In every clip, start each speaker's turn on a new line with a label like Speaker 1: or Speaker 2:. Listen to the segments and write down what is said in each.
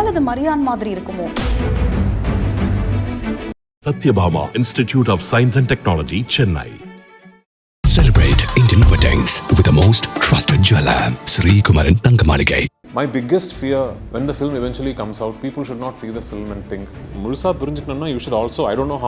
Speaker 1: ஒருவேளை அது மரியான் மாதிரி இருக்குமோ?
Speaker 2: Sathyabama Institute of Science and Technology, Chennai.
Speaker 3: Celebrate Indian weddings with the most trusted jeweler, Sri Kumaran Thangamaligai.
Speaker 4: My biggest fear when the film eventually comes out, people should not see the film and think, Murusa Purinjikkanna, you should also, I don't know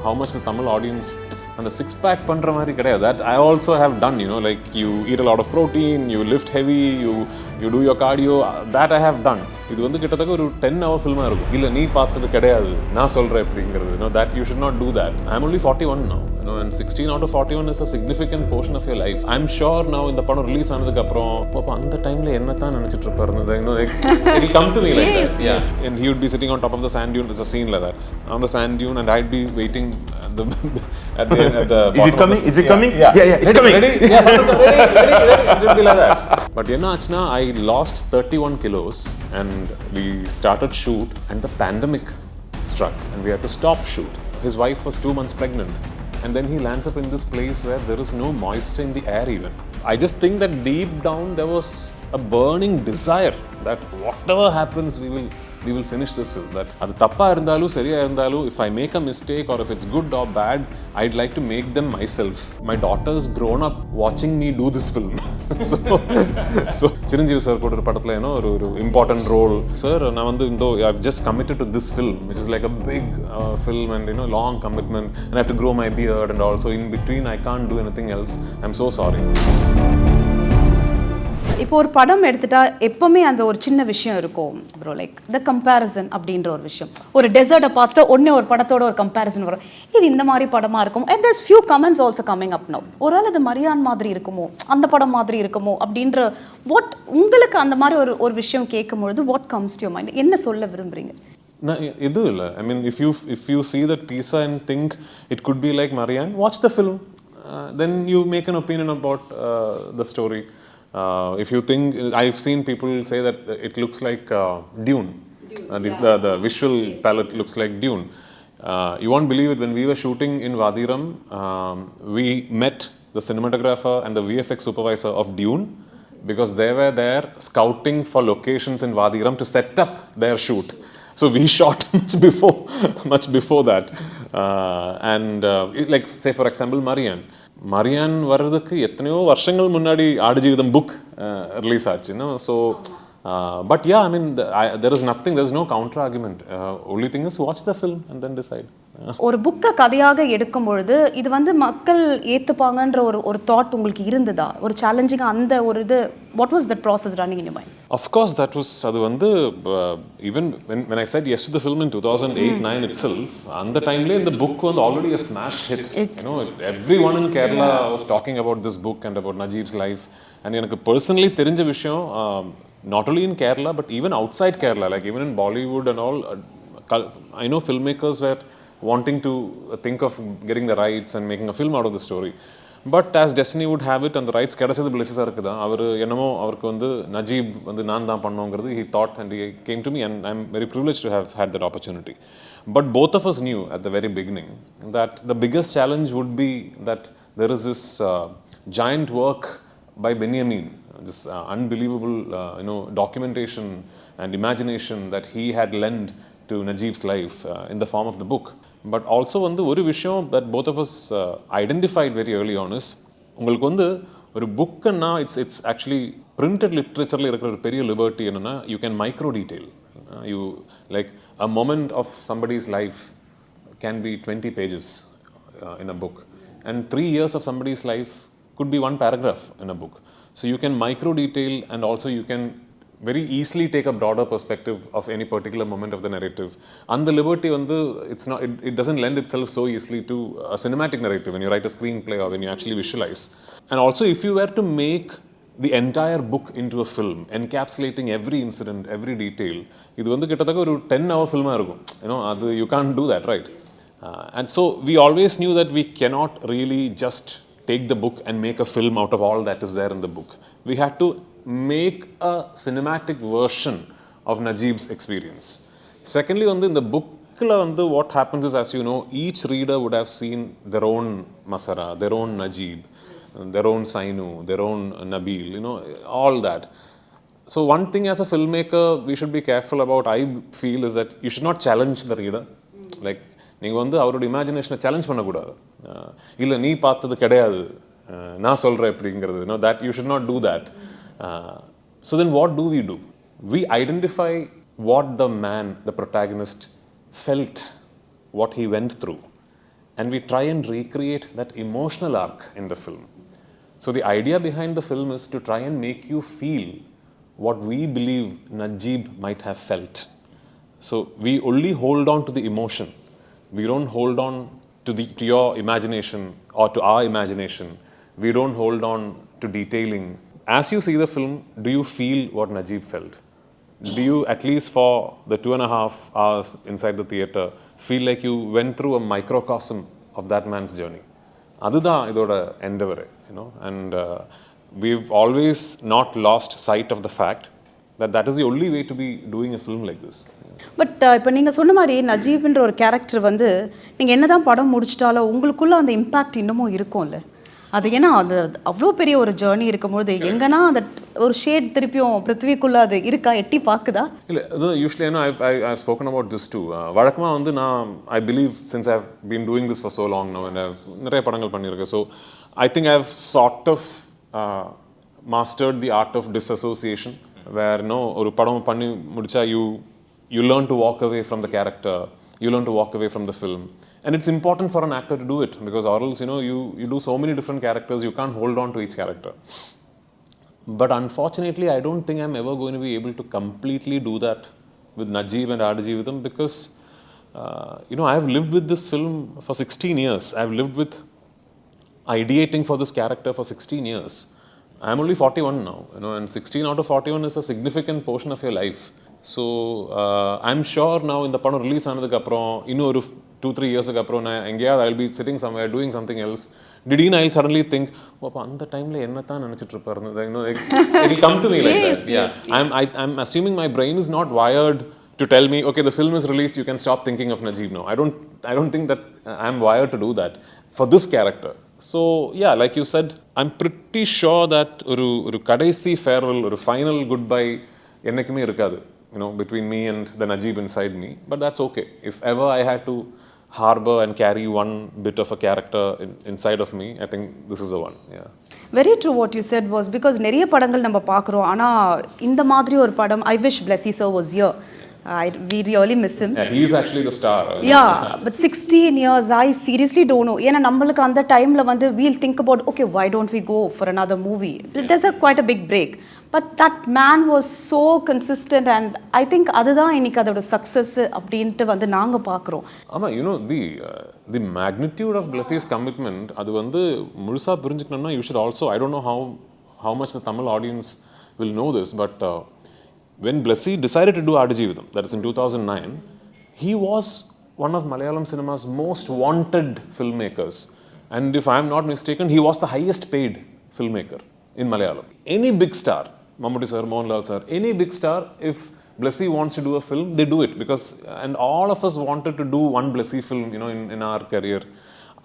Speaker 4: how much the Tamil audience and the six-pack pandra mari kadaiya. That I also have done, you know, like you eat a lot of protein, you lift heavy, you do your cardio, that I have done. இது வந்து கிட்டத்தட்ட ஒரு 10-hour ஃபில்மாக இருக்கும். இல்லை நீ பார்த்தது கிடையாது, நான் சொல்கிறேன் எப்படிங்கிறது. You know, that you should not do that. I'm only 41 now. You know, and 16 out of 41 is a significant portion of your life. I'm sure now இந்த படம் ரிலீஸ் ஆனதுக்கு அப்புறம் அப்போ அந்த டைமில் என்ன தான் நினச்சிட்டு இருப்பாரு. You know, like, it'll come to me like that. Yeah. And he would be sitting on top of the sand dune. There's a scene like that. On the sand dune, and I'd be waiting at the bottom.
Speaker 5: Is it coming? Is it coming?
Speaker 4: Yeah.
Speaker 5: It's coming.
Speaker 4: Ready? Yes, ready. It will be like that. But என்ன ஆச்சுன்னா, I lost 31 kilos and we started shoot and the pandemic struck and we had to stop shoot. His wife was 2 months pregnant and then he lands up in this place where there is no moisture in the air even. I just think that deep down there was a burning desire that whatever happens we will finish this film. That adu thappa irundhalu seriya irundhalu, if I make a mistake or if it's good or bad, I'd like to make them myself. My daughter's grown up watching me do this film. so Chiranjeevi sir kodu padathla oru important role. Sir, na vandu I've just committed to this film, which is like a big film and long commitment, and I have to grow my beard and also in between I can't do anything else. I'm so sorry.
Speaker 1: இப்போ ஒரு படம் எடுத்துட்டா எப்பவுமே அந்த ஒரு சின்ன விஷயம் இருக்கும் ப்ரோ, லைக் த கம்பேரிசன் அப்படின்ற ஒரு விஷயம். ஒரு டெசர்ட்டை பார்த்துட்டு உடனே ஒரு படத்தோட ஒரு கம்பேரிசன் வரும், இது இந்த மாதிரி படமா இருக்கும். And there's few comments also coming up now. ஒருவேளை அது மரியான் மாதிரி இருக்குமோ, அந்த படம் மாதிரி இருக்குமோ அப்படின்ற வாட் உங்களுக்கு அந்த மாதிரி ஒரு விஷயம் கேட்கும்பொழுது what comes to your mind? என்ன சொல்ல விரும்புறீங்க?
Speaker 4: இது இல்லை. ஐ மீன் if you see that piece and think it could be like Marianne, watch the film. Then you make an opinion about the story. If you think, I've seen people say that it looks like Dune. The visual palette looks like Dune. You won't believe it, when we were shooting in Vadiram, we met the cinematographer and the VFX supervisor of Dune because they were there scouting for locations in Vadiram to set up their shoot. So we shot much before that. Like say for example Marianne வர்றதுக்கு எத்தனையோ வருஷங்கள் முன்னாடி Aadujeevitham book release ஆச்சு. So but yeah, I mean there is no counter argument. Only thing is watch the film and then decide.
Speaker 1: ஒரு புக்கை கதையாக எடுக்கும் பொழுது இது வந்து மக்கள் ஏற்றுப்பாங்கன்ற ஒரு தாட் உங்களுக்கு இருந்ததா? ஒரு சேலஞ்சிங் அந்த ஒரு இது, what was that process running in your mind?
Speaker 4: Of course, that was அது வந்து even when I said yes to the film in 2008-9 itself, அந்த டைம்ல இந்த புக் வந்து already a smash hit. Everyone in Kerala was talking about this book and about Najib's life. And எனக்கு personally தெரிஞ்ச விஷயம், not only in Kerala but even outside Kerala, like even in Bollywood and all, I know filmmakers were wanting to think of getting the rights and making a film out of the story. But as destiny would have it, and the rights கிடைச்சது பிளேசஸாக இருக்குதா, அவர் என்னமோ அவருக்கு வந்து Najib வந்து நான் தான் பண்ணோங்கிறது he thought, and he came to me, and I'm very privileged to have had that opportunity. But both of us knew at the very beginning that the biggest challenge would be that there is this giant work by Benjamin, this unbelievable documentation and imagination that he had lent to Najib's life in the form of the book. But also வந்து ஒரு விஷயம் that both of us identified very early on is, உங்களுக்கு வந்து ஒரு புக்குன்னா it's actually printed literature இருக்கிற ஒரு பெரிய liberty என்னன்னா, you can micro detail. You like a moment of somebody's life can be 20 pages in a book, and 3 years of somebody's life could be one paragraph in a book. So you can micro detail, and also you can very easily take a broader perspective of any particular moment of the narrative. And the liberty vandu, it doesn't lend itself so easily to a cinematic narrative when you write a screenplay or when you actually visualize. And also if you were to make the entire book into a film, encapsulating every incident, every detail, idu vandu kittathakka oru 10-hour film ah irukum. Adu you can't do that, right? And so we always knew that we cannot really just take the book and make a film out of all that is there in the book. We had to make a cinematic version of Najib's experience. Secondly, in the book, what happens is, as you know, each reader would have seen their own Masara, their own Najib, their own Sainu, their own Nabil, all that. So one thing as a filmmaker we should be careful about, I feel, is that you should not challenge the reader. Like நீங்க வந்து அவரோட இமேஜினேஷனை challenge பண்ணக்கூடாது. இல்லை நீ பார்த்தது கிடையாது, நான் சொல்கிறேன் எப்படிங்கிறது. That you should not do that. So then what do? We identify what the man, the protagonist, felt, what he went through, and we try and recreate that emotional arc in the film. So the idea behind the film is to try and make you feel what we believe Najib might have felt. So we only hold on to the emotion. We don't hold on to your imagination or to our imagination. We don't hold on to detailing. As you see the film, do you feel what Najib felt? Do you, at least for the 2.5 hours inside the theater, feel like you went through a microcosm of that man's journey? அதுதான் இதோட endeavor, and we've always not lost sight of the fact that that is the only way to be doing a film like this.
Speaker 1: But இப்போ நீங்கள் சொன்ன மாதிரி நஜீப்ன்ற ஒரு character வந்து நீங்கள் என்ன தான் படம் முடிச்சிட்டாலும் உங்களுக்குள்ளே அந்த இம்பேக்ட் இன்னமும் இருக்கும்ல. அது ஏன்னா அது அவ்வளோ பெரிய ஒரு ஜேர்னி இருக்கும்போது எங்கன்னா அந்த ஒரு ஷேட் திருப்பியும் பிருத்திவிக்குள்ளே அது இருக்கா, எட்டி பார்க்குதா?
Speaker 4: இல்லை, அது usually I've spoken about this too. வழக்கமாக வந்து நான் I believe since I've been doing this for so long now and I've நிறைய படங்கள் பண்ணியிருக்கேன். So I think I've sort of mastered the art of disassociation, where ஒரு படம் பண்ணி முடிச்சா you learn to walk away from the character, you learn to walk away from the film. And it's important for an actor to do it, because or else, you do so many different characters, you can't hold on to each character. But unfortunately, I don't think I'm ever going to be able to completely do that with Najib and Aadujeevitham, because, I've lived with this film for 16 years. I've lived with ideating for this character for 16 years. I'm only 41 now, and 16 out of 41 is a significant portion of your life. So I'm sure now in the padam release aanadukku aprom innu oru 2-3 years aprom na engeyada I'll be sitting somewhere doing something else. I'll suddenly think, appa andha time la enna thaan nenichittu irupparnu, like it'll come to me like that. Yes. I'm assuming my brain is not wired to tell me, okay, the film is released, you can stop thinking of Najib now. I don't think that I'm wired to do that for this character. So yeah, like you said, I'm pretty sure that oru kadaisi farewell, oru final goodbye ennaikume irukadu, between me and the Najib inside me. But that's okay. If ever I had to harbor and carry one bit of a character inside of me, I think this is the one. Yeah.
Speaker 1: Very true what you said was, because நிறைய படங்கள் நம்ம பார்க்குறோம், ஆனால் இந்த மாதிரி ஒரு படம், I wish Blessy sir was here. We really miss him.
Speaker 4: Yeah, he's actually the star.
Speaker 1: Yeah, but 16 years, I seriously don't know. ஏன்னா நம்மளுக்கு அந்த டைமில் வந்து we'll think about, okay, why don't we go for another movie? There's quite a big break. But that man was so consistent, and I think அதுதான் இன்னைக்கு அதோட success அப்படின்ட்டு வந்து நாங்கள் பார்க்குறோம்.
Speaker 4: ஆமாம், the magnitude of Blessy's commitment, அது வந்து முழுசாக புரிஞ்சுக்கணும்னா you should also, I don't know how much the Tamil audience will know this, but when Blessy decided to do Aadujeevitham, that is in 2009, he was one of Malayalam cinema's most wanted filmmakers. And if I am not mistaken, he was the highest paid filmmaker in Malayalam. Any big star, Mammootty sir, Mohanlal sir, any big star, if Blessy wants to do a film, they do it. And all of us wanted to do one Blessy film, in our career.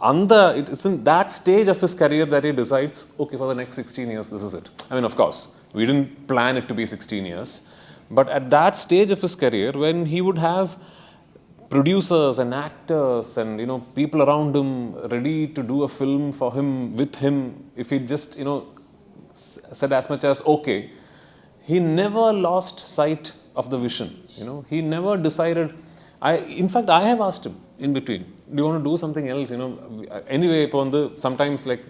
Speaker 4: It's in that stage of his career that he decides, okay, for the next 16 years, this is it. I mean, of course, we didn't plan it to be 16 years. But at that stage of his career, when he would have producers and actors and people around him ready to do a film for him, with him, if he just said as much as okay, he never lost sight of the vision. He never decided. In fact, I have asked him in between, do you want to do something else? Anyway, sometimes like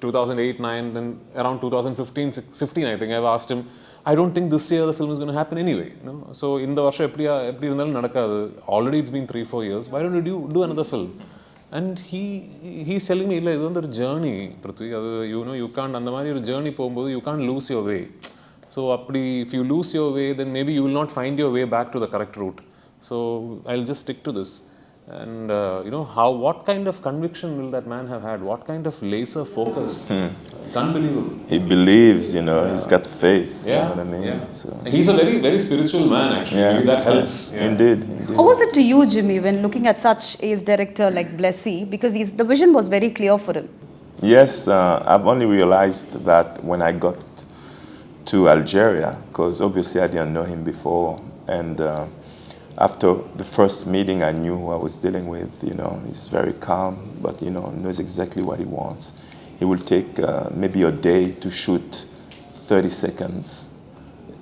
Speaker 4: 2008-9, then around 2015, I think I've asked him, I don't think this year the film is going to happen anyway. So in the varsha eppadi irundhalum nadakadu. Already it's been 3-4 years. Why don't you do another film? And he's telling me, illa, idu vandu oru journey, Prithvi. You can't, andha mari oru journey pogumbodhu you can't lose your way. So if you lose your way, then maybe you will not find your way back to the correct route. So I'll just stick to this. And what kind of conviction will that man have had? What kind of laser focus? It's unbelievable.
Speaker 5: He believes, he's got faith.
Speaker 4: Yeah.
Speaker 5: You know what I mean?
Speaker 4: Yeah.
Speaker 5: So.
Speaker 4: He's a very, very spiritual man, actually.
Speaker 5: Yeah.
Speaker 4: That helps.
Speaker 5: Yeah. Indeed.
Speaker 1: How was it to you, Jimmy, when looking at such a director like Blessy? Because the vision was very clear for him.
Speaker 5: Yes, I've only realized that when I got to Algeria, because obviously I didn't know him before. And after the first meeting, I knew who I was dealing with. You know, he's very calm, but you know, knows exactly what he wants. He will take maybe a day to shoot 30 seconds,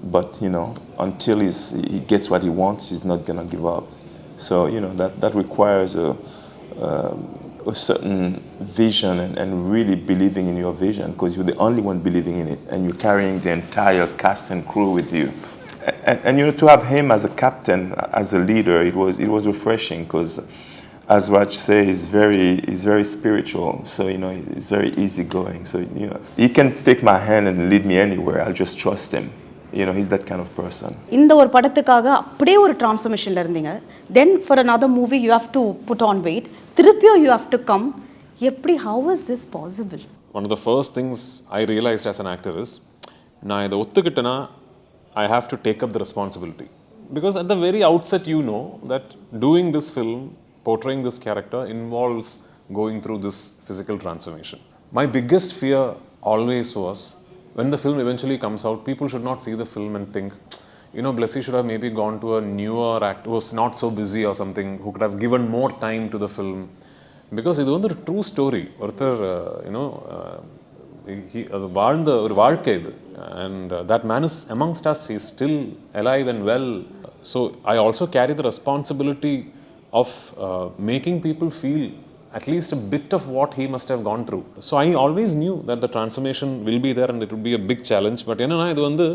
Speaker 5: but you know, until he gets what he wants, he's not gonna give up. So you know, that requires a certain vision and really believing in your vision, because you're the only one believing in it, and you're carrying the entire cast and crew with you. And you know, to have him as a captain, as a leader, it was refreshing, because as Raj says, he's very spiritual. So you know, he's very easygoing. So you know, he can take my hand and lead me anywhere. I'll just trust him. You know, he's that kind of person.
Speaker 1: இந்த ஒரு படத்துக்காக அப்படியே ஒரு டிரான்ஸ்ஃபர்மேஷன்ல இருந்தீங்க. Then for another movie you have to put on weight. திருப்பியும் you have to come. எப்படி, how is this possible?
Speaker 4: One of the first things I realized as an actor is, நான் இதை ஒத்துக்கிட்டேன்னா I have to take up the responsibility. Because at the very outset you know that doing this film, portraying this character involves going through this physical transformation. My biggest fear always was, when the film eventually comes out, people should not see the film and think, you know, Blessy should have maybe gone to a newer actor who was not so busy or something, who could have given more time to the film. Because இது வந்து ஒரு true story. ஒருத்தர் you know அது வாழ்ந்த ஒரு வாழ்க்கை இது. And that man is amongst us. He is still alive and well. So I also carry the responsibility of making people feel at least a bit of what he must have gone through. So I always knew that the transformation will be there and it would be a big challenge. But என்னன்னா இது வந்து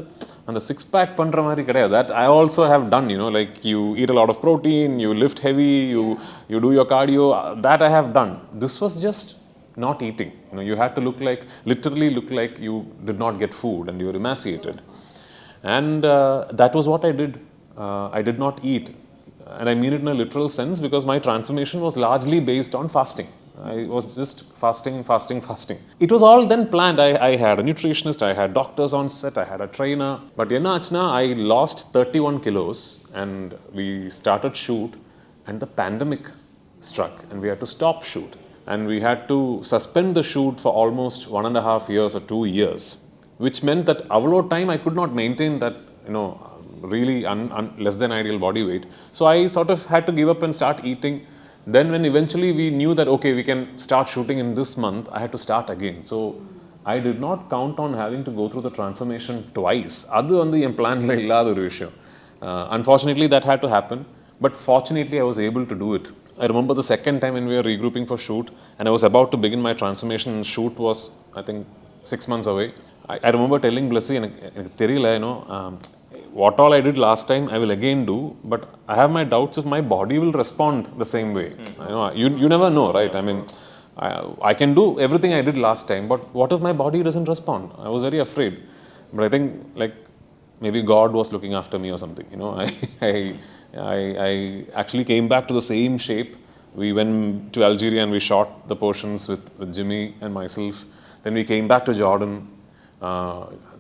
Speaker 4: அந்த 6-pack பண்ற மாதிரி கிடையாது. That I also have done, you know, like you eat a lot of protein, you lift heavy, you do your cardio. That I have done. This was just not eating. You know, you had to literally look like you did not get food and you were emaciated. And that was what I did. I did not eat. And I mean it in a literal sense, because my transformation was largely based on fasting. I was just fasting. It was all then planned. I had a nutritionist, I had doctors on set, I had a trainer. But enna aachna, I lost 31 kilos and we started shoot, and the pandemic struck and we had to stop shoot. And we had to suspend the shoot for almost 1.5 years or 2 years, which meant that avlo time I could not maintain that, you know, really less than ideal body weight. So I sort of had to give up and start eating. Then when eventually we knew that okay, we can start shooting in this month, I had to start again. So I did not count on having to go through the transformation twice. Adu vandu en plan la illada oru vishayam. Unfortunately that had to happen, but fortunately I was able to do it. I remember the second time when we were regrouping for shoot and I was about to begin my transformation, and shoot was I think 6 months away. I remember telling Blessy, enak theriyala, you know, what all I did last time I will again do, but I have my doubts if my body will respond the same way. You never know, right? I mean, I can do everything I did last time, but what if my body doesn't respond? I was very afraid. But I think like maybe God was looking after me or something, you know. I actually came back to the same shape. We went to Algeria and we shot the portions with Jimmy and myself. Then we came back to Jordan.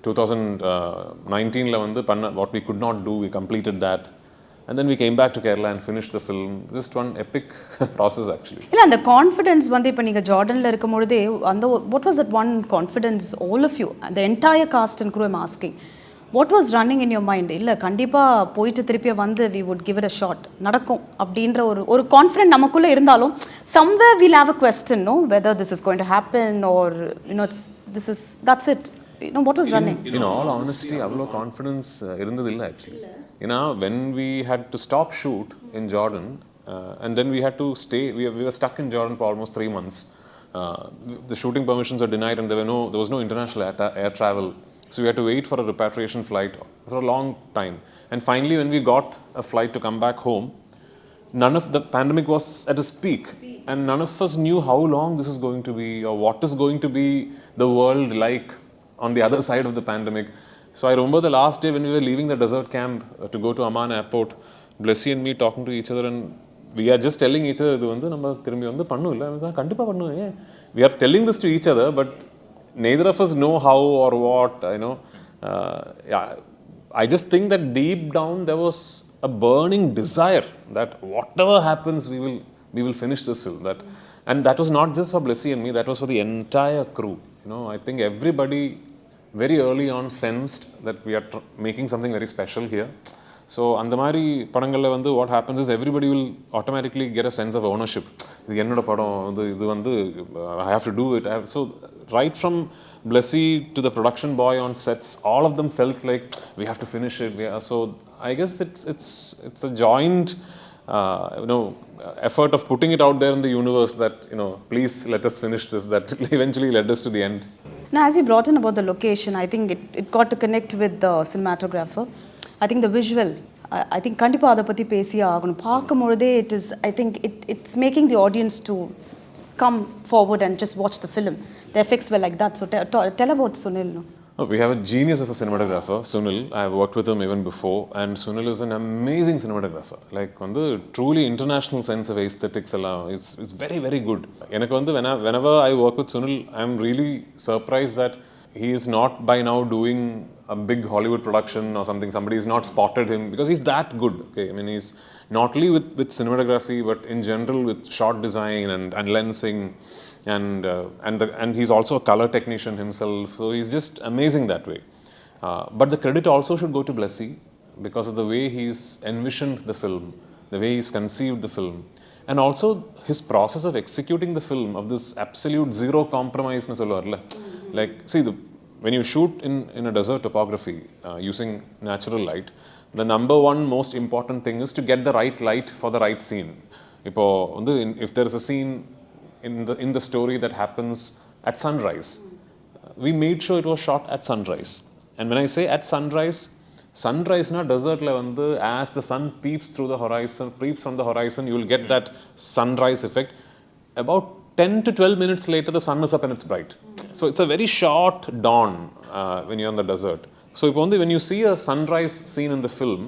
Speaker 4: 2019 la vandu panna what we could not do, we completed that, and then we came back to Kerala and finished the film. Just one epic process actually.
Speaker 1: இல்ல அந்த confidence வந்து இப்போ நீங்க ஜார்டன்ல இருக்கும்போதே அந்த what was that one confidence all of you, the entire cast and crew, I'm asking, what was running in your mind? இல்ல கண்டிப்பா போயிட்டு திருப்பி வந்து we would give it a shot, நடக்கும் அப்படின்ற ஒரு கான்ஃபிடன்ட் நமக்குள்ள இருந்தாலும் somewhere we'll have a question, no, whether this is going to happen or you know that's it. You know, what was running?
Speaker 4: In all honesty, avlo confidence irundadilla actually. You know, when we had to stop shoot in Jordan, and then we had to stay, we were stuck in Jordan for almost 3 months. The shooting permissions were denied and there was no international air travel. So we had to wait for a repatriation flight for a long time. And finally, when we got a flight to come back home, none of the pandemic was at its peak, and none of us knew how long this is going to be or what is going to be the world like on the other side of the pandemic. So I remember the last day when we were leaving the desert camp to go to Amman airport, Blessy and me talking to each other, and we are just telling each other, இது வந்து நம்ம திரும்பி வந்து பண்ணும் இல்லை, கண்டிப்பாக பண்ணுவேன். We are telling this to each other, but neither of us know how or what, you know. I just think that deep down there was a burning desire that whatever happens, we will finish this film. And that was not just for Blessy and me, that was for the entire crew. You know, I think everybody very early on sensed that we are making something very special here. So அந்த மாதிரி படங்களில் வந்து what happens is everybody will automatically get a sense of ownership. இது என்னோட படம், இது வந்து I have to do it. So right from Blessy to the production boy on sets, all of them felt like we have to finish it. So I guess it's a joint effort of putting it out there in the universe that please let us finish this, that eventually led us to the end.
Speaker 1: Now, as you brought in about the location, I think it got to connect with the cinematographer. I think the visual, I think கண்டிப்பாக அதை பற்றி பேசியே ஆகணும். பார்க்கும்பொழுதே I think it's making the audience to come forward and just watch the film. The effects were like that. So tell about Sunil. No?
Speaker 4: Oh, we have a genius of a cinematographer, Sunil. I have worked with him even before, and Sunil is an amazing cinematographer. Like, truly international sense of aesthetics, it's very, very good. Whenever I work with Sunil, I'm really surprised that he is not by now doing a big Hollywood production or something. Somebody has not spotted him because he's that good. Okay, I mean, he's not only with cinematography, but in general with shot design and lensing. And he's also a color technician himself, so he's just amazing that way. But the credit also should go to Blessy because of the way he's envisioned the film, the way he's conceived the film, and also his process of executing the film of this absolute zero compromise. Like, see, when you shoot in a desert topography using natural light, the number one most important thing is to get the right light for the right scene. If there is a scene in the story that happens at sunrise, we made sure it was shot at sunrise. And when I say at sunrise na desert la as the sun peeps from the horizon, you will get that sunrise effect. About 10 to 12 minutes later, the sun is up and it's bright. So it's a very short dawn when you're in the desert. So when you see a sunrise scene in the film,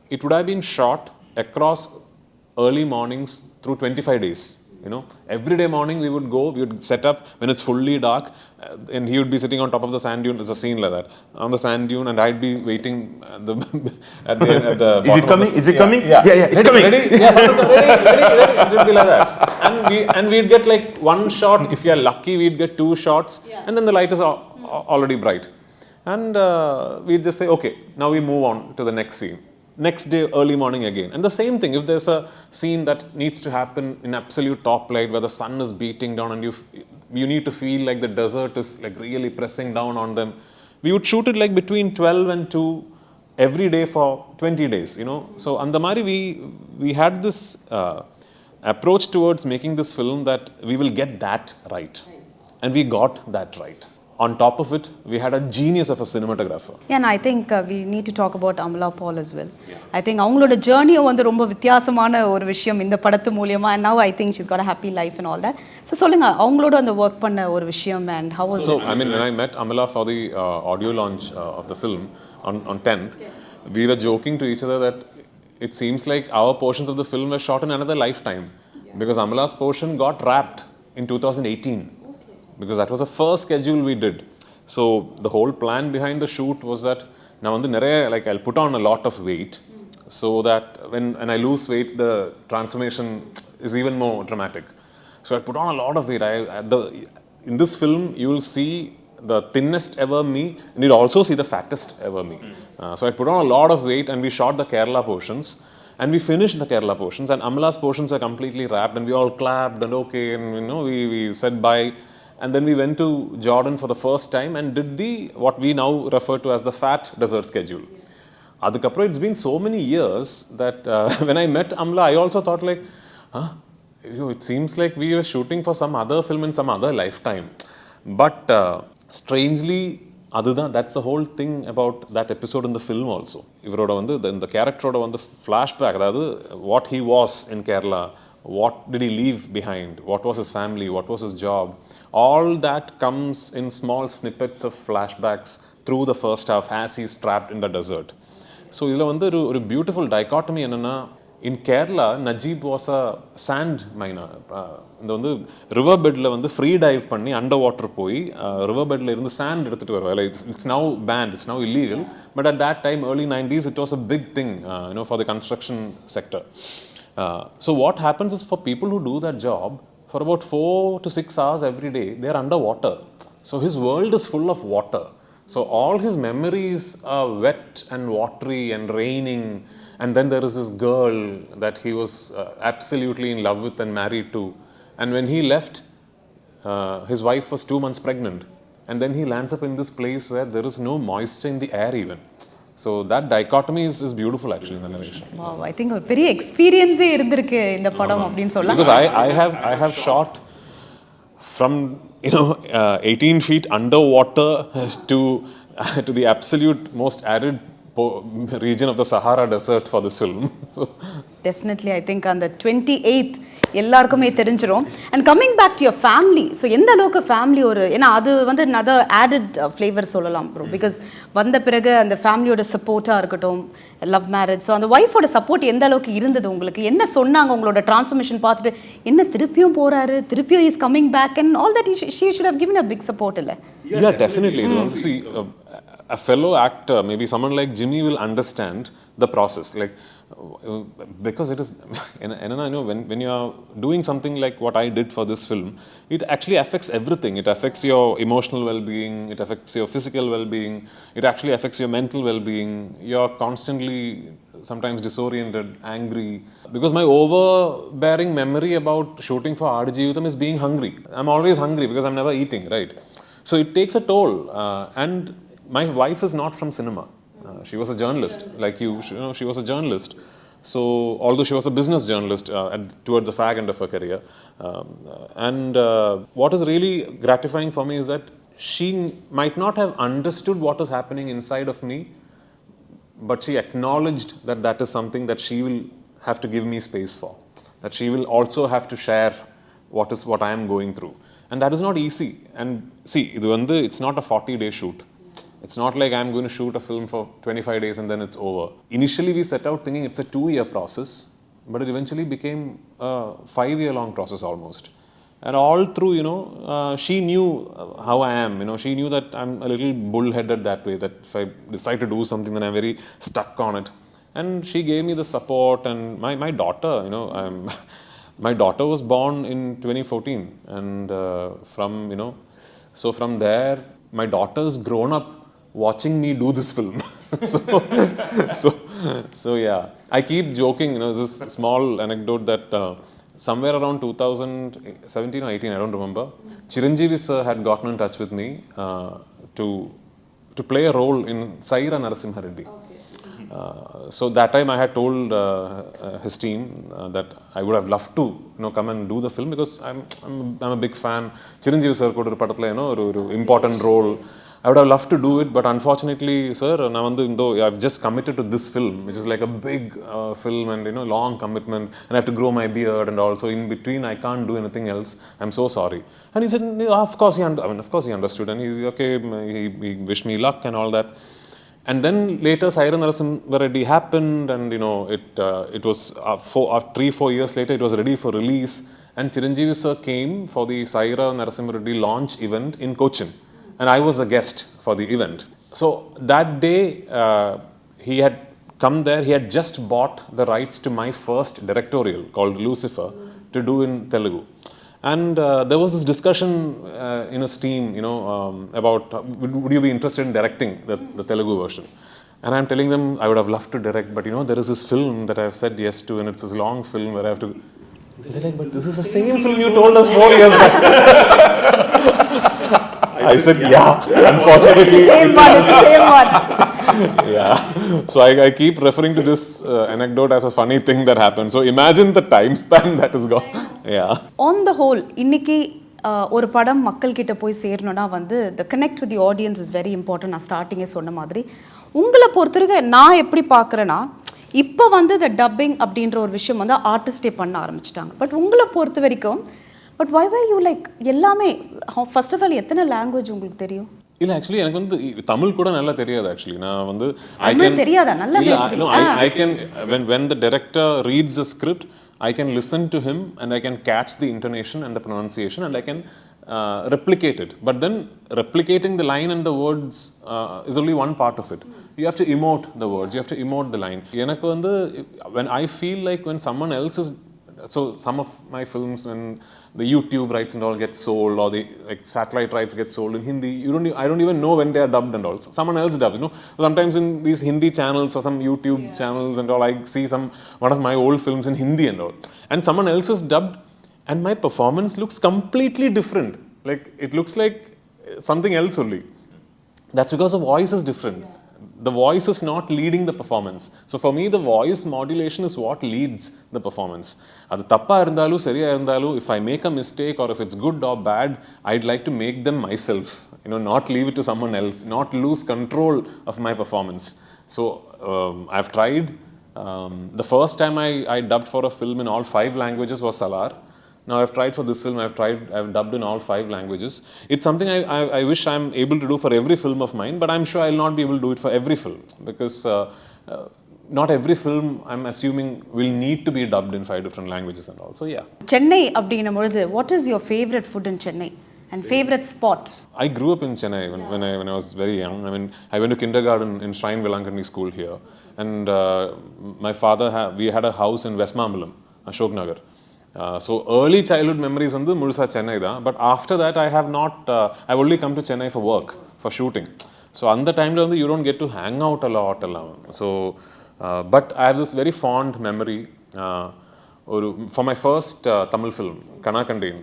Speaker 4: it would have been shot across early mornings through 25 days. Every day morning we would set up when it's fully dark, and he would be sitting on top of the sand dune. There's a scene like that on the sand dune, and I'd be waiting at the bottom.
Speaker 5: Is it coming? Is it coming?
Speaker 4: Yeah,
Speaker 5: it's coming.
Speaker 4: Ready? Yes, ready. It would be like that. And we'd get like one shot. If you're lucky, we'd get two shots, and then the light is already bright. And we'd just say, okay, now we move on to the next scene. Next day, early morning again. And the same thing, if there's a scene that needs to happen in absolute top light where the sun is beating down and you need to feel like the desert is like really pressing down on them, we would shoot it like between 12 and 2 every day for 20 days, So, andamari we had this approach towards making this film that we will get that right. And we got that right. On top of it, we had a genius of a cinematographer.
Speaker 1: Yeah, and I think we need to talk about Amala Paul as well. Yeah. I think அவங்களோட ஜர்னியும் ரொம்ப வித்தியாசமான ஒரு விஷயம் இந்த படத்து மூலமா, and now I think she's got a happy life and all that. So சொல்லுங்க அவங்களோட அந்த work பண்ண ஒரு விஷயம் and how was it?
Speaker 4: I mean, when I met Amala for the audio launch of the film on 10th, we were joking to each other that it seems like our portions of the film were shot in another lifetime, because Amala's portion got wrapped in 2018. Because that was the first schedule we did. So the whole plan behind the shoot was that now I'll put on a lot of weight so that when I lose weight, the transformation is even more dramatic. So I put on a lot of weight. In this film, you will see the thinnest ever me, and you'll also see the fattest ever me. So I put on a lot of weight, and we shot the Kerala portions. And we finished the Kerala portions, and Amala's portions were completely wrapped, and we all clapped and okay, and we said bye. And then we went to Jordan for the first time and did what we now refer to as the fat desert schedule. Adukapra, it's been so many years that when I met Amala, I also thought like, it seems like we were shooting for some other film in some other lifetime. But strangely, that's the whole thing about that episode in the film also. The character on the flashback, what he was in Kerala, what did he leave behind, what was his family, what was his job, all that comes in small snippets of flashbacks through the first half as he's trapped in the desert. So a beautiful dichotomy. In Kerala, Najib was a sand miner. The river bed free dive panni underwater poi river bed la irundhu sand edutittu varuva. It's now banned, it's now illegal, but at that time, early 90s, it was a big thing for the construction sector. So what happens is, for people who do that job for about 4 to 6 hours every day, they are underwater. So his world is full of water. So all his memories are wet and watery and raining, and then there is this girl that he was absolutely in love with and married to, and when he left, his wife was 2 months pregnant, and then he lands up in this place where there is no moisture in the air even. So that dichotomy is beautiful actually in the narration.
Speaker 1: Wow, I think ஒரு பெரிய எக்ஸ்பீரியன்ஸே இருந்திருக்கு இந்த படம் அப்படின்னு சொல்லலாம்.
Speaker 4: Because I have shot from 18 feet underwater to the absolute most arid region of the Sahara Desert for this film. So,
Speaker 1: definitely I think on the 28th எல்லாருக்குமே தெரிஞ்சிரும். And coming back to your family, so எந்த அளவுக்கு family ஒரு ஏன்னா அது வந்து another added flavor சொல்லலாம் bro, because வந்த பிறகு அந்த ஃபேமிலியோட சப்போர்ட்டாக இருக்கட்டும், லவ் மேரேஜ், ஸோ அந்த ஒய்ஃபோட சப்போர்ட் எந்த அளவுக்கு இருந்தது உங்களுக்கு? என்ன சொன்னாங்க உங்களோட டிரான்ஸ்ஃபர்மேஷன் பார்த்துட்டு? என்ன திருப்பியும் போறாரு, திருப்பியும் is coming back and all that she should have given a big support இல்லை?
Speaker 4: Yeah, definitely. See, a fellow actor, maybe someone like Jimmy will understand the process, like because it is and I know when you are doing something like what I did for this film, it actually affects everything. It affects your emotional well-being, it affects your physical well-being, it actually affects your mental well-being. You're constantly sometimes disoriented, angry, because my overbearing memory about shooting for Aadujeevitham is being hungry. I'm always hungry because I'm never eating, right? So it takes a toll, and my wife is not from cinema. She was a journalist, like you. She was a journalist. So, although she was a business journalist towards the fag end of her career, what is really gratifying for me is that she might not have understood what is happening inside of me, but she acknowledged that that is something that she will have to give me space for. That she will also have to share what I am going through, and that is not easy. And see, it's not a 40-day shoot. It's not like I'm going to shoot a film for 25 days and then it's over. Initially, we set out thinking it's a 2-year process, but it eventually became a 5-year-long process almost. And all through, she knew how I am. She knew that I'm a little bullheaded that way, that if I decide to do something, then I'm very stuck on it. And she gave me the support. And my daughter, my daughter was born in 2014. And from there, my daughter's grown up watching me do this film. so yeah, I keep joking, this small anecdote that somewhere around 2017 or 18, I don't remember, Chiranjeevi sir had gotten in touch with me to play a role in Saira Narasimha Reddy. So that time I had told his team that I would have loved to come and do the film, because I'm a big fan. Chiranjeevi sir kodu oru padathla oru important role. I would have loved to do it, but unfortunately, sir, I've just committed to this film, which is like a big film and long commitment, and I have to grow my beard and also in between I can't do anything else. I'm so sorry. And he said, of course he understood, and he's okay. He wished me luck and all that. And then later, Saira Narasimha Reddy happened, and it was 3-4 years later, it was ready for release, and Chiranjeevi sir came for the Saira Narasimha Reddy launch event in Cochin. And I was a guest for the event. So that day, he had come there. He had just bought the rights to my first directorial called Lucifer to do in Telugu. And there was this discussion in his team, about would you be interested in directing the Telugu version? And I'm telling them I would have loved to direct, but there is this film that I've said yes to, and it's this long film where I have to. They're like, but this is the same film you told us 4 years back. I said, yeah, unfortunately.
Speaker 1: Same one.
Speaker 4: Yeah. So I keep referring to this anecdote as a funny thing that happened. So imagine the time span that is gone. Yeah.
Speaker 1: On the whole, இன்னைக்கு ஒரு படம் மக்கள் கிட்ட போய் சேரணும்னா the connect with the audience is very important. நான் ஸ்டார்டிங்கே சொன்ன மாதிரி உங்களை பொறுத்தவரைக்கும் நான் எப்படி பார்க்குறேன்னா, இப்போ the dubbing அப்படின்ற ஒரு விஷயம் ஆர்டிஸ்டே பண்ண ஆரம்பிச்சிட்டாங்க. பட் உங்களை பொறுத்த வரைக்கும் but why were you like எல்லாமே first of all எத்தனை லாங்குவேஜ் உங்களுக்கு தெரியும்?
Speaker 4: இல்ல ஆக்சுவலி எனக்கு தமிழ் கூட நல்லா தெரியாது ஆக்சுவலி. நான்
Speaker 1: I can தெரியாதா? நல்லா பேசுறீங்க.
Speaker 4: I can when the director reads the script, I can listen to him and I can catch the intonation and the pronunciation and I can replicate it. But then replicating the line and the words is only one part of it. You have to emote the words, you have to emote the line. எனக்கு when I feel like when someone else is so some of my films, when the YouTube rights and all get sold, or the like satellite rights get sold in Hindi, I don't even know when they are dubbed and all. So someone else dubs, sometimes in these Hindi channels or some YouTube channels and all, I see one of my old films in Hindi and all, and someone else is dubbed, and my performance looks completely different. Like it looks like something else only. That's because the voice is different. The voice is not leading the performance. So for me, the voice modulation is what leads the performance. Adu thappa irundalu seriya irundalu, if I make a mistake or if it's good or bad, I'd like to make them myself, not leave it to someone else, not lose control of my performance. So I've tried. The first time I dubbed for a film in all 5 languages was Salar. Now I've tried for this film, I've dubbed in all 5 languages. It's something I wish I'm able to do for every film of mine, but I'm sure I'll not be able to do it for every film, because not every film, I'm assuming, will need to be dubbed in 5 different languages and all. So yeah.
Speaker 1: Chennai அப்படின பொழுது, what is your favorite food in Chennai and favorite spot?
Speaker 4: I grew up in Chennai when I was very young. I mean, I went to kindergarten in Shrine Velankani School here, and my father we had a house in Westmambalam, Ashok Nagar. So early childhood memories on the Murusa Chennai da, but after that I've only come to Chennai for work, for shooting. So on the time you don't get to hang out a lot alone. So but I have this very fond memory for my first Tamil film, Kanakandin,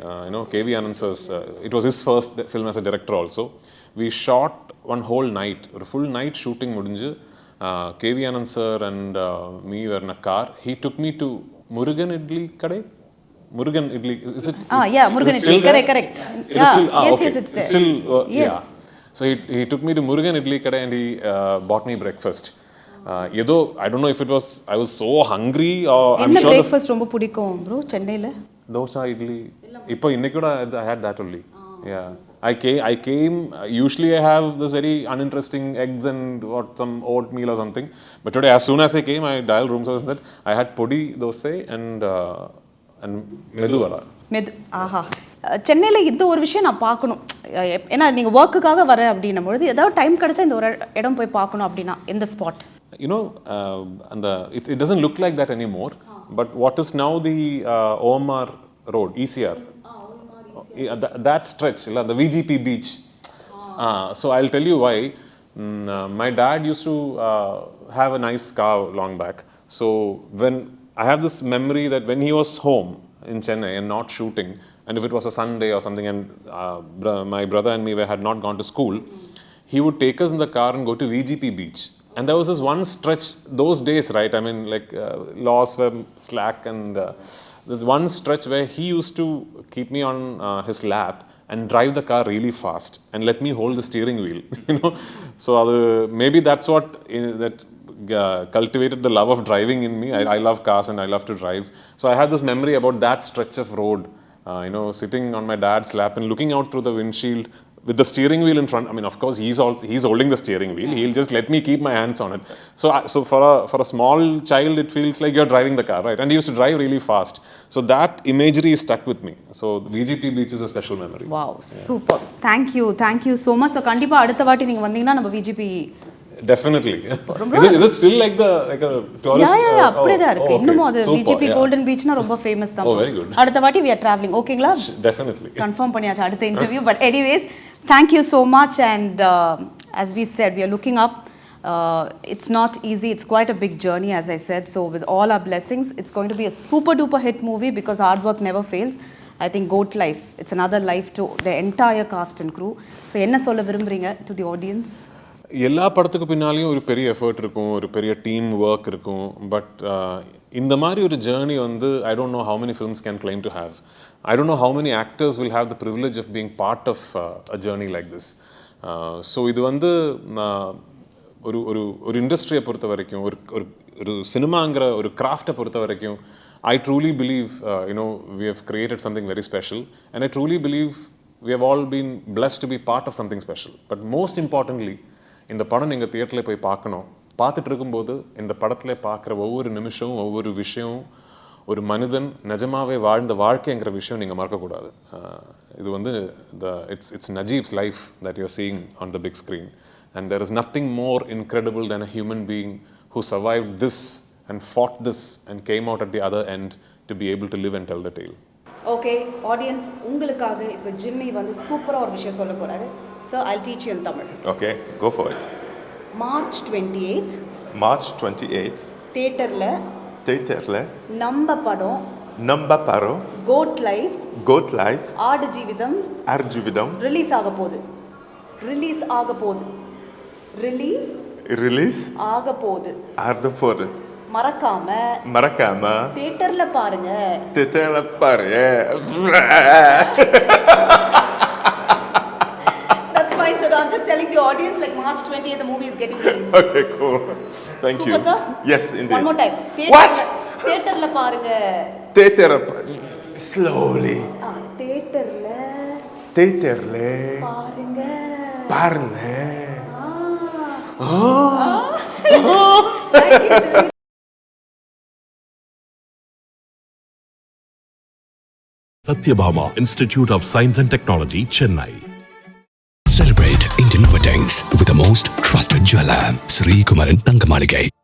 Speaker 4: KV Anand's, it was his first film as a director also. We shot one whole night, a full night shooting mudinju. KV Anand sir and me were in a car. He took me to Murugan Idli Kadai. Murugan Idli, is it?
Speaker 1: Yeah, Murugan Idli, correct.
Speaker 4: Yeah. Still,
Speaker 1: yes,
Speaker 4: okay.
Speaker 1: yes, it's there.
Speaker 4: Still,
Speaker 1: yes.
Speaker 4: Yeah. So he took me to Murugan Idli Kadai and he bought me breakfast. I don't know if it was, I was so hungry or I'm
Speaker 1: என்ன
Speaker 4: sure
Speaker 1: breakfast ரொம்ப பிடிக்கும் bro சென்னையில?
Speaker 4: Dosa, idli. இப்போ இன்னைக்கு கூட I had that only. Yeah. I came, usually I have this very uninteresting eggs and some oatmeal or something. But today, as soon as I came, I dialed room service and said, I had podi dosa and medu vada.
Speaker 1: ஆஹா, சென்னையில் இந்த ஒரு விஷயம் நான் பார்க்கணும். ஏன்னா நீங்கள் ஒர்க்குக்காக வர அப்படின்னும் பொழுது ஏதாவது டைம் கிடைச்சா இந்த ஒரு இடம் போய் பார்க்கணும் அப்படின்னா எந்த spot?
Speaker 4: It doesn't look like that anymore. But what is now the OMR road, ECR? That stretch, the VGP beach. So I'll tell you why. My dad used to have a nice car long back. So when I have this memory that when he was home in Chennai and not shooting, and if it was a Sunday or something, and my brother and me had not gone to school, he would take us in the car and go to VGP beach. And there was this one stretch, those days, right? I mean, like laws were slack, and there's one stretch where he used to keep me on his lap and drive the car really fast and let me hold the steering wheel. So maybe that's what cultivated the love of driving in me. I love cars and I love to drive. So I had this memory about that stretch of road, sitting on my dad's lap and looking out through the windshield with the steering wheel in front. I mean, of course, he's holding the steering wheel. He'll just let me keep my hands on it. So for a small child, it feels like you're driving the car, right? And he used to drive really fast. So that imagery is stuck with me. So VGP beach is a special memory.
Speaker 1: Wow, super. Thank you so much. So கண்டிப்பா அடுத்த வாட்டி நீங்க வந்தீங்கன்னா நம்ம VGP.
Speaker 4: Definitely. Is it still like a tourist?
Speaker 1: Yeah, அப்படியே தான் இருக்கு. இன்னும் அது VGP Golden Beachனா ரொம்ப ஃபேமஸ் தான்.
Speaker 4: Oh, very good.
Speaker 1: அடுத்த வாட்டி we are traveling. ஓகேங்களா?
Speaker 4: Definitely.
Speaker 1: கன்ஃபார்ம் பண்ணியாச்சு அடுத்த interview. But anyways, thank you so much, and as we said, we are looking up. It's not easy. It's quite a big journey, as I said. So with all our blessings, it's going to be a super duper hit movie because hard work never fails. I think Goat Life, it's another life to the entire cast and crew. So என்ன சொல்ல விரும்புறீங்க to the audience?
Speaker 4: எல்லா படத்துக்கு பின்னாலேயும் ஒரு பெரிய effort இருக்கும், ஒரு பெரிய டீம் ஒர்க் இருக்கும். பட் இந்த மாதிரி ஒரு journey I don't know how many films can claim to have. I don't know how many actors will have the privilege of being part of a journey like this. So இது ஒரு இண்டஸ்ட்ரியை பொறுத்த வரைக்கும், ஒரு சினிமாங்கிற ஒரு கிராஃப்டை பொறுத்த வரைக்கும், I truly believe we have created something very special, and I truly believe we have all been blessed to be part of something special. But most importantly, இந்த படம் நீங்கள் தியேட்டரில் போய் பார்த்துட்டு இருக்கும்போது இந்த படத்தில் பார்க்குற ஒவ்வொரு நிமிஷமும் ஒவ்வொரு விஷயமும் ஒரு மனிதன் நிஜமாவே வாழ்ந்த வாழ்க்கைங்கிற விஷயம் நீங்கள் மறக்கக்கூடாது. இது it's Najib's life that you're seeing on the big screen, and there is nothing more incredible than a human being who survived this and fought this and came out at the other end to be able to live and tell the tale.
Speaker 1: Okay audience உங்களுக்காக இப்போ Jimmy வந்து சூப்பராக ஒரு விஷயம் சொல்ல போகிறாரு. So I teach you in Tamil.
Speaker 5: Okay, go for it.
Speaker 1: March 28th
Speaker 5: March 28th,
Speaker 1: தியேட்டரில் நம்ம படம்
Speaker 5: Namba Paro,
Speaker 1: goat life
Speaker 5: Goat Life,
Speaker 1: ஆடுஜீவிதம்
Speaker 5: Aadujeevitham,
Speaker 1: ரிலீஸ் ஆக போகுது. ரிலீஸ் ஆக போகுது.
Speaker 5: Aadujeevitham,
Speaker 1: மறக்காம தியேட்டர்ல பாருங்க. That's fine, sir. I'm just telling the audience like March 20th the movie is getting released.
Speaker 5: Okay, cool. Thank
Speaker 1: Super,
Speaker 5: you.
Speaker 1: sir.
Speaker 5: Yes, indeed.
Speaker 1: One more time.
Speaker 5: What?
Speaker 1: தியேட்டர்ல பாருங்க.
Speaker 5: Theater. Slowly.
Speaker 1: தியேட்டர்ல
Speaker 5: பாருங்க.
Speaker 1: Thank you, Jimmy.
Speaker 2: Sathyabama Institute of Science and Technology, Chennai.
Speaker 3: Celebrate Indian weddings with the most trusted jeweler, Sri Kumaran Thangamaligai.